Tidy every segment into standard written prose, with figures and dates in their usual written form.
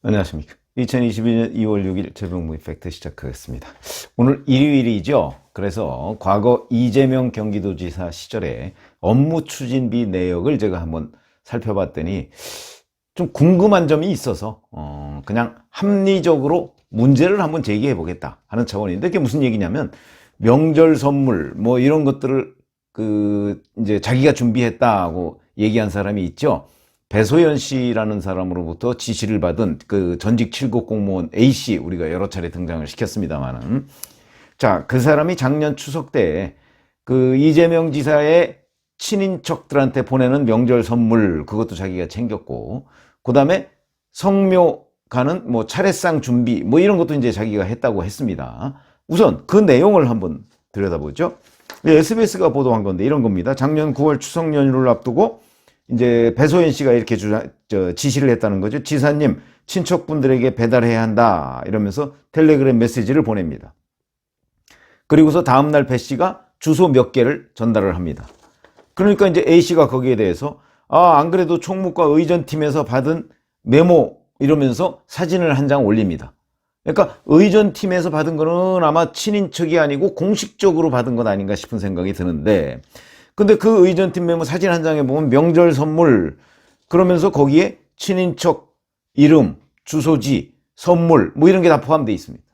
안녕하십니까. 2022년 2월 6일 최병무 이펙트 시작하겠습니다. 오늘 일요일이죠. 그래서 과거 이재명 경기도지사 시절에 업무 추진비 내역을 제가 한번 살펴봤더니 좀 궁금한 점이 있어서 그냥 합리적으로 문제를 한번 제기해 보겠다 하는 차원인데, 그게 무슨 얘기냐면 명절 선물 뭐 이런 것들을 이제 자기가 준비했다고 얘기한 사람이 있죠. 배소연 씨라는 사람으로부터 지시를 받은 그 전직 7급 공무원 A씨, 우리가 여러 차례 등장을 시켰습니다만은, 자, 그 사람이 작년 추석 때 그 이재명 지사의 친인척들한테 보내는 명절 선물, 그것도 자기가 챙겼고, 그 다음에 성묘 가는 뭐 차례상 준비 뭐 이런 것도 이제 자기가 했다고 했습니다. 우선 그 내용을 한번 들여다보죠. SBS가 보도한 건데 이런 겁니다. 작년 9월 추석 연휴를 앞두고 이제 배소연 씨가 이렇게 지시를 했다는 거죠. 지사님, 친척분들에게 배달해야 한다 이러면서 텔레그램 메시지를 보냅니다. 그리고서 다음날 배 씨가 주소 몇 개를 전달을 합니다. 그러니까 이제 A 씨가 거기에 대해서 안 그래도 총무과 의전팀에서 받은 메모 이러면서 사진을 한 장 올립니다. 그러니까 의전팀에서 받은 거는 아마 친인척이 아니고 공식적으로 받은 것 아닌가 싶은 생각이 드는데, 근데 그 의전팀 메모 사진 한 장에 보면 명절 선물 그러면서 거기에 친인척 이름, 주소지, 선물 뭐 이런 게 다 포함되어 있습니다.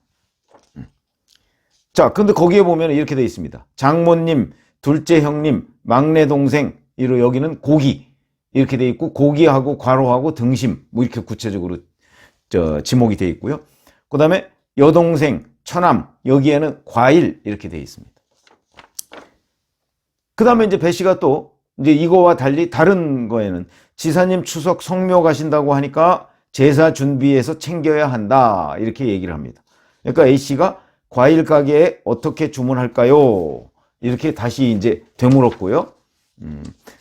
자, 근데 거기에 보면 이렇게 되어 있습니다. 장모님, 둘째 형님, 막내 동생, 이로 여기는 고기 이렇게 되어 있고, 고기하고 괄호하고 등심 뭐 이렇게 구체적으로 지목이 되어 있고요. 그 다음에 여동생, 처남, 여기에는 과일 이렇게 되어 있습니다. 그 다음에 이제 배 씨가 또 이제 이거와 달리 다른 거에는 지사님 추석 성묘 가신다고 하니까 제사 준비해서 챙겨야 한다 이렇게 얘기를 합니다. 그러니까 A 씨가 과일 가게에 어떻게 주문할까요? 이렇게 다시 이제 되물었고요.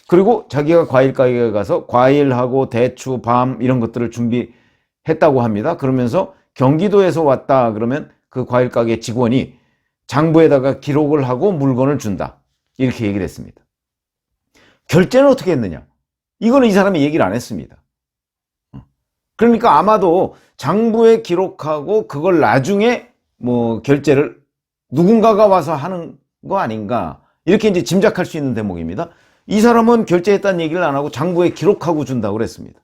그리고 자기가 과일 가게에 가서 과일하고 대추, 밤 이런 것들을 준비했다고 합니다. 그러면서 경기도에서 왔다 그러면 그 과일 가게 직원이 장부에다가 기록을 하고 물건을 준다 이렇게 얘기를 했습니다. 결제는 어떻게 했느냐? 이거는 이 사람이 얘기를 안 했습니다. 그러니까 아마도 장부에 기록하고 그걸 나중에 뭐 결제를 누군가가 와서 하는 거 아닌가 이렇게 이제 짐작할 수 있는 대목입니다. 이 사람은 결제했다는 얘기를 안 하고 장부에 기록하고 준다고 그랬습니다.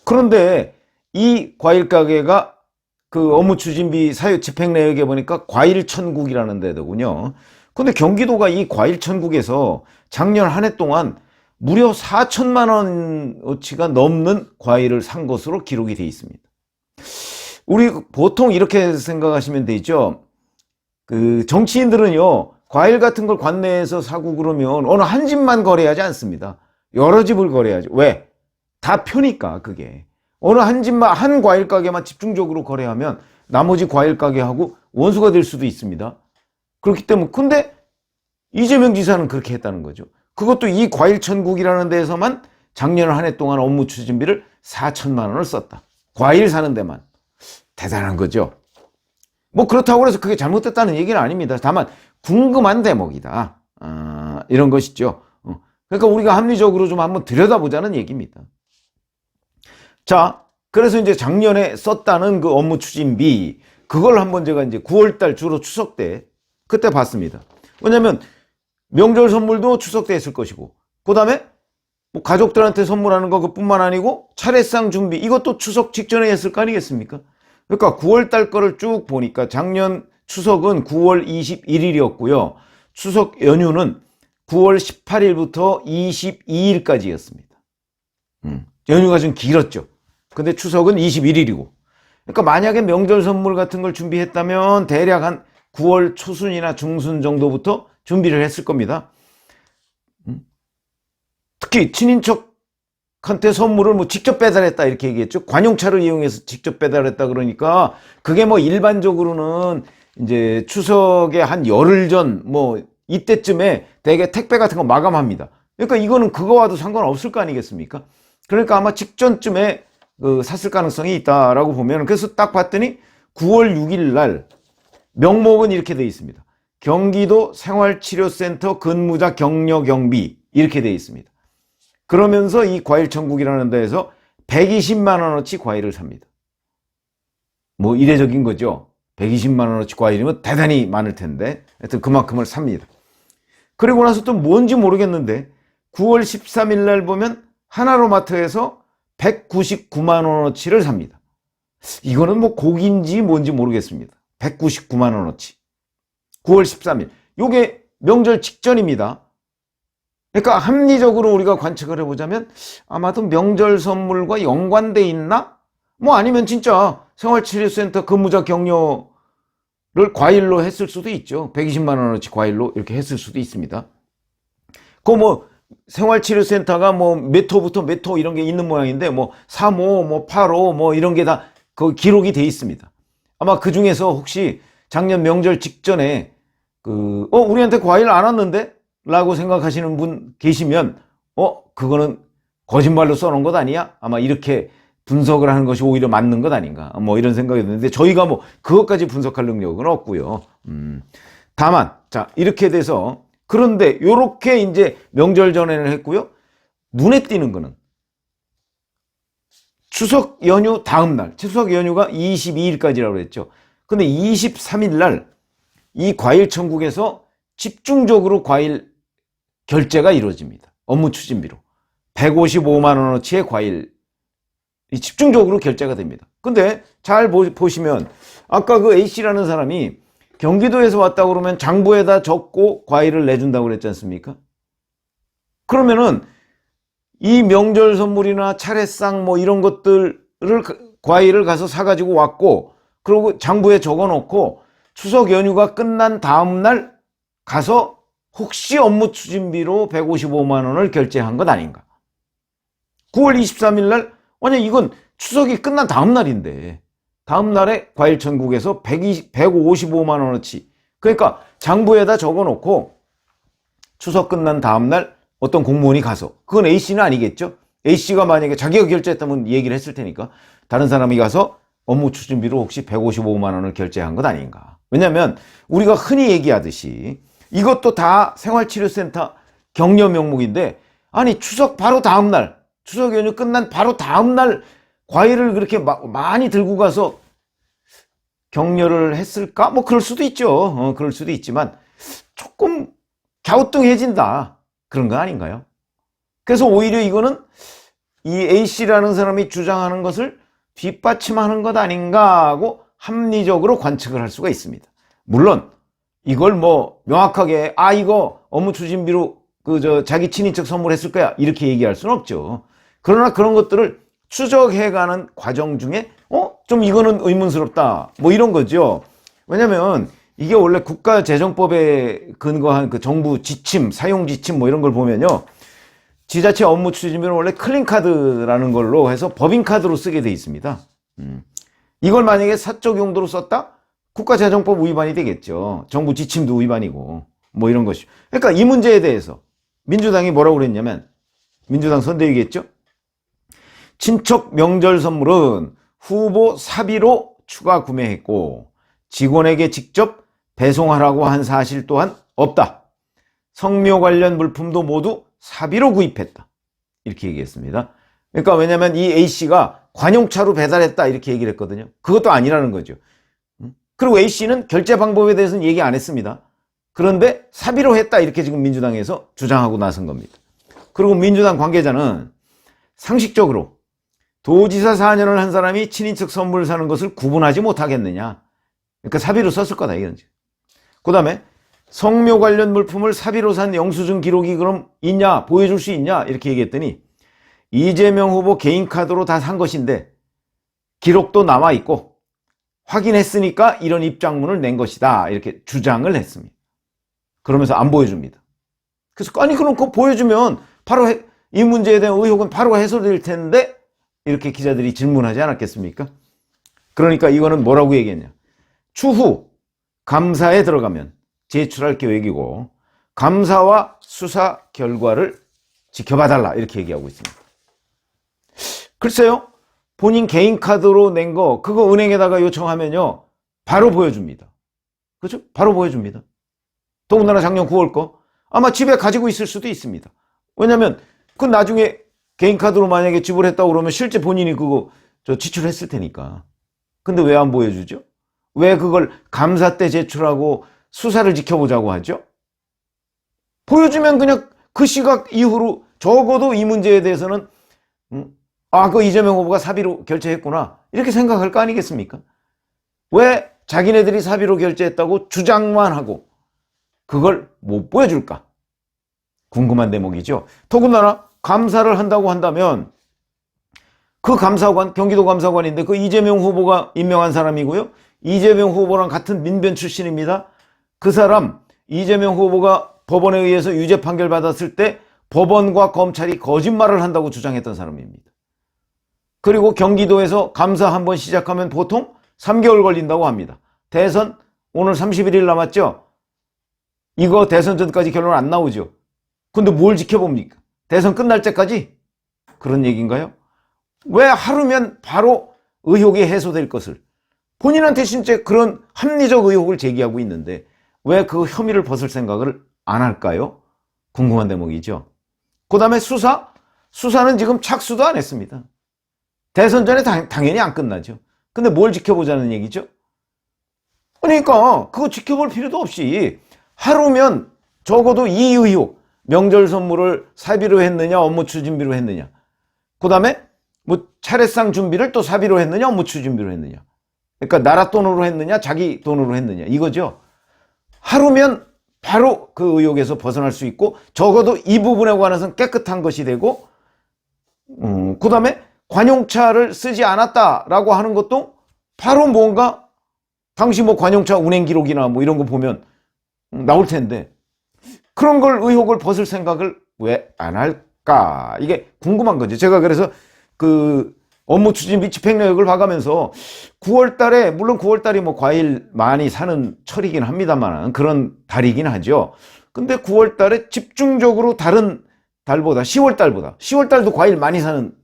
그런데 이 과일 가게가 그 업무 추진비 사유 집행 내역에 보니까 과일천국이라는 데더군요. 근데 경기도가 이 과일천국에서 작년 한 해 동안 무려 4천만 원어치가 넘는 과일을 산 것으로 기록이 되어 있습니다. 우리 보통 이렇게 생각하시면 되죠. 그 정치인들은요, 과일 같은 걸 관내에서 사고 그러면 어느 한 집만 거래하지 않습니다. 여러 집을 거래하죠. 왜? 다 표니까 그게. 어느 한 집만, 한 과일 가게만 집중적으로 거래하면 나머지 과일 가게하고 원수가 될 수도 있습니다. 그렇기 때문에, 근데 이재명 지사는 그렇게 했다는 거죠. 그것도 이 과일천국이라는 데에서만 작년 한 해 동안 업무 추진비를 4천만 원을 썼다. 과일 사는 데만. 대단한 거죠. 뭐 그렇다고 해서 그게 잘못됐다는 얘기는 아닙니다. 다만 궁금한 대목이다. 이런 것이죠. 그러니까 우리가 합리적으로 좀 한번 들여다보자는 얘기입니다. 자, 그래서 이제 작년에 썼다는 그 업무 추진비, 그걸 한번 제가 이제 9월달 주로 추석 때 그때 봤습니다. 왜냐면 명절 선물도 추석 때 했을 것이고, 그 다음에 뭐 가족들한테 선물하는 거 그뿐만 아니고 차례상 준비 이것도 추석 직전에 했을 거 아니겠습니까? 그러니까 9월달 거를 쭉 보니까 작년 추석은 9월 21일이었고요. 추석 연휴는 9월 18일부터 22일까지였습니다. 연휴가 좀 길었죠. 근데 추석은 21일이고. 그러니까 만약에 명절 선물 같은 걸 준비했다면 대략 한 9월 초순이나 중순 정도부터 준비를 했을 겁니다. 특히 친인척한테 선물을 뭐 직접 배달했다 이렇게 얘기했죠. 관용차를 이용해서 직접 배달했다 그러니까 그게 뭐 일반적으로는 이제 추석에 한 열흘 전 뭐 이때쯤에 대개 택배 같은 거 마감합니다. 그러니까 이거는 그거와도 상관없을 거 아니겠습니까? 그러니까 아마 직전쯤에 샀을 가능성이 있다라고 보면, 그래서 딱 봤더니 9월 6일 날 명목은 이렇게 되어 있습니다. 경기도 생활치료센터 근무자 격려 경비 이렇게 되어 있습니다. 그러면서 이 과일천국이라는 데에서 120만 원어치 과일을 삽니다. 뭐 이례적인 거죠. 120만 원어치 과일이면 대단히 많을 텐데 하여튼 그만큼을 삽니다. 그리고 나서 또 뭔지 모르겠는데 9월 13일 날 보면 하나로마트에서 199만 원어치를 삽니다. 이거는 뭐 고기인지 뭔지 모르겠습니다. 199만 원어치. 9월 13일. 요게 명절 직전입니다. 그러니까 합리적으로 우리가 관측을 해보자면 아마도 명절 선물과 연관돼 있나? 뭐 아니면 진짜 생활치료센터 근무자 격려를 과일로 했을 수도 있죠. 120만 원어치 과일로 이렇게 했을 수도 있습니다. 그 뭐 생활치료센터가 뭐 몇 호부터 몇 호 이런 게 있는 모양인데 뭐 3호, 뭐 8호 뭐 이런 게 다 그 기록이 돼 있습니다. 아마 그 중에서 혹시 작년 명절 직전에 우리한테 과일 안 왔는데? 라고 생각하시는 분 계시면 그거는 거짓말로 써놓은 것 아니야? 아마 이렇게 분석을 하는 것이 오히려 맞는 것 아닌가? 뭐 이런 생각이 드는데 저희가 뭐 그것까지 분석할 능력은 없고요. 다만 자 이렇게 돼서 그런데 요렇게 이제 명절 전에는 했고요. 눈에 띄는 거는 추석 연휴 다음 날, 추석 연휴가 22일까지라고 그랬죠. 근데 23일 날 이 과일 천국에서 집중적으로 과일 결제가 이루어집니다. 업무 추진비로 155만 원어치의 과일 집중적으로 결제가 됩니다. 근데 잘 보시면 아까 그 A씨라는 사람이 경기도에서 왔다고 그러면 장부에다 적고 과일을 내준다고 그랬지 않습니까? 그러면은 이 명절 선물이나 차례상 뭐 이런 것들을 과일을 가서 사가지고 왔고 그리고 장부에 적어놓고 추석 연휴가 끝난 다음 날 가서 혹시 업무 추진비로 155만 원을 결제한 것 아닌가? 9월 23일 날 아니 이건 추석이 끝난 다음 날인데 다음 날에 과일 천국에서 155만 원어치 그러니까 장부에다 적어놓고 추석 끝난 다음 날 어떤 공무원이 가서 그건 A씨는 아니겠죠? A씨가 만약에 자기가 결제했다면 얘기를 했을 테니까 다른 사람이 가서 업무 추진비로 혹시 155만 원을 결제한 것 아닌가? 왜냐하면 우리가 흔히 얘기하듯이 이것도 다 생활치료센터 격려 명목인데 아니 추석 바로 다음 날 추석 연휴 끝난 바로 다음 날 과일을 그렇게 많이 들고 가서 격려를 했을까? 뭐 그럴 수도 있죠. 그럴 수도 있지만 조금 갸우뚱해진다. 그런 거 아닌가요? 그래서 오히려 이거는 이 A씨라는 사람이 주장하는 것을 뒷받침하는 것 아닌가 하고 합리적으로 관측을 할 수가 있습니다. 물론 이걸 뭐 명확하게 이거 업무 추진비로 자기 친인척 선물했을 거야 이렇게 얘기할 수는 없죠. 그러나 그런 것들을 추적해가는 과정 중에 좀 이거는 의문스럽다 뭐 이런 거죠. 왜냐면 이게 원래 국가재정법에 근거한 그 정부 지침, 사용 지침 뭐 이런 걸 보면요. 지자체 업무 추진비는 원래 클린카드라는 걸로 해서 법인카드로 쓰게 돼 있습니다. 이걸 만약에 사적 용도로 썼다? 국가재정법 위반이 되겠죠. 정부 지침도 위반이고 뭐 이런 것이. 그러니까 이 문제에 대해서 민주당이 뭐라고 그랬냐면 민주당 선대위겠죠. 친척 명절 선물은 후보 사비로 추가 구매했고 직원에게 직접 배송하라고 한 사실 또한 없다. 성묘 관련 물품도 모두 사비로 구입했다. 이렇게 얘기했습니다. 그러니까 왜냐하면 이 A씨가 관용차로 배달했다 이렇게 얘기를 했거든요. 그것도 아니라는 거죠. 그리고 A씨는 결제 방법에 대해서는 얘기 안 했습니다. 그런데 사비로 했다 이렇게 지금 민주당에서 주장하고 나선 겁니다. 그리고 민주당 관계자는 상식적으로 도지사 4년을 한 사람이 친인척 선물 사는 것을 구분하지 못하겠느냐. 그러니까 사비로 썼을 거다 이건지. 그 다음에 성묘 관련 물품을 사비로 산 영수증 기록이 그럼 있냐 보여줄 수 있냐 이렇게 얘기했더니 이재명 후보 개인 카드로 다 산 것인데 기록도 남아있고 확인했으니까 이런 입장문을 낸 것이다 이렇게 주장을 했습니다. 그러면서 안 보여줍니다. 그래서 아니 그럼 그거 보여주면 바로 이 문제에 대한 의혹은 바로 해소될 텐데 이렇게 기자들이 질문하지 않았겠습니까? 그러니까 이거는 뭐라고 얘기했냐. 추후 감사에 들어가면 제출할 계획이고 감사와 수사 결과를 지켜봐달라 이렇게 얘기하고 있습니다. 글쎄요. 본인 개인 카드로 낸 거 그거 은행에다가 요청하면요. 바로 보여줍니다. 그렇죠? 바로 보여줍니다. 더군다나 작년 9월 거 아마 집에 가지고 있을 수도 있습니다. 왜냐하면 그 나중에 개인 카드로 만약에 지불했다고 그러면 실제 본인이 그거 지출했을 테니까. 근데 왜 안 보여주죠? 왜 그걸 감사 때 제출하고 수사를 지켜보자고 하죠? 보여주면 그냥 그 시각 이후로 적어도 이 문제에 대해서는 그 이재명 후보가 사비로 결제했구나 이렇게 생각할 거 아니겠습니까? 왜 자기네들이 사비로 결제했다고 주장만 하고 그걸 못 보여줄까? 궁금한 대목이죠. 더군다나 감사를 한다고 한다면 그 감사관, 경기도 감사관인데 그 이재명 후보가 임명한 사람이고요. 이재명 후보랑 같은 민변 출신입니다. 그 사람 이재명 후보가 법원에 의해서 유죄 판결 받았을 때 법원과 검찰이 거짓말을 한다고 주장했던 사람입니다. 그리고 경기도에서 감사 한번 시작하면 보통 3개월 걸린다고 합니다. 대선 오늘 31일 남았죠? 이거 대선 전까지 결론 안 나오죠? 근데 뭘 지켜봅니까? 대선 끝날 때까지? 그런 얘기인가요? 왜 하루면 바로 의혹이 해소될 것을 본인한테 진짜 그런 합리적 의혹을 제기하고 있는데 왜 그 혐의를 벗을 생각을 안 할까요? 궁금한 대목이죠. 그 다음에 수사는 지금 착수도 안 했습니다. 대선 전에 당연히 안 끝나죠. 근데 뭘 지켜보자는 얘기죠? 그러니까 그거 지켜볼 필요도 없이 하루면 적어도 이 의혹, 명절 선물을 사비로 했느냐 업무 추진비로 했느냐, 그 다음에 뭐 차례상 준비를 또 사비로 했느냐 업무 추진비로 했느냐, 그러니까 나라 돈으로 했느냐 자기 돈으로 했느냐 이거죠. 하루면 바로 그 의혹에서 벗어날 수 있고 적어도 이 부분에 관해서는 깨끗한 것이 되고 그 다음에 관용차를 쓰지 않았다라고 하는 것도 바로 뭔가 당시 뭐 관용차 운행 기록이나 뭐 이런 거 보면 나올 텐데 그런 걸 의혹을 벗을 생각을 왜 안 할까? 이게 궁금한 거죠. 제가 그래서 그 업무 추진비 집행내역을 봐가면서 9월 달에, 물론 9월 달이 뭐 과일 많이 사는 철이긴 합니다만 그런 달이긴 하죠. 근데 9월 달에 집중적으로 다른 달보다 10월 달도 과일 많이 사는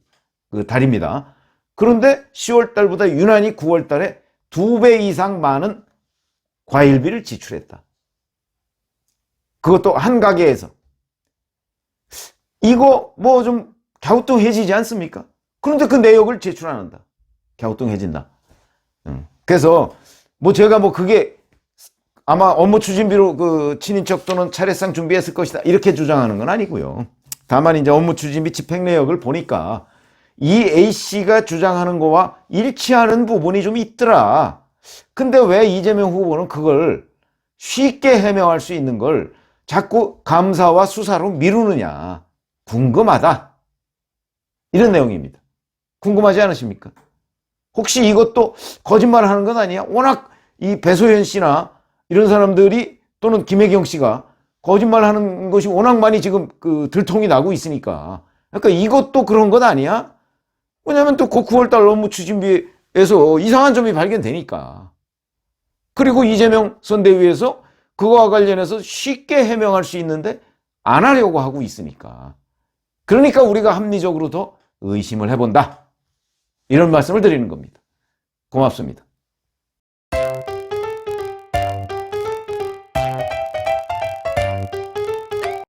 그 달입니다. 그런데 10월 달보다 유난히 9월 달에 2배 이상 많은 과일비를 지출했다. 그것도 한 가게에서. 이거 뭐 좀 갸우뚱해지지 않습니까? 그런데 그 내역을 제출 안 한다. 갸우뚱해진다. 그래서 뭐 제가 뭐 그게 아마 업무 추진비로 그 친인척 또는 차례상 준비했을 것이다 이렇게 주장하는 건 아니고요. 다만 이제 업무 추진비 집행 내역을 보니까 이 A씨가 주장하는 거와 일치하는 부분이 좀 있더라. 근데 왜 이재명 후보는 그걸 쉽게 해명할 수 있는 걸 자꾸 감사와 수사로 미루느냐. 궁금하다. 이런 내용입니다. 궁금하지 않으십니까? 혹시 이것도 거짓말 하는 건 아니야? 워낙 이 배소연 씨나 이런 사람들이 또는 김혜경 씨가 거짓말 하는 것이 워낙 많이 지금 그 들통이 나고 있으니까. 그러니까 이것도 그런 것 아니야? 왜냐면 또 그 9월달 업무 추진비에서 이상한 점이 발견되니까. 그리고 이재명 선대위에서 그거와 관련해서 쉽게 해명할 수 있는데 안 하려고 하고 있으니까. 그러니까 우리가 합리적으로 더 의심을 해본다. 이런 말씀을 드리는 겁니다. 고맙습니다.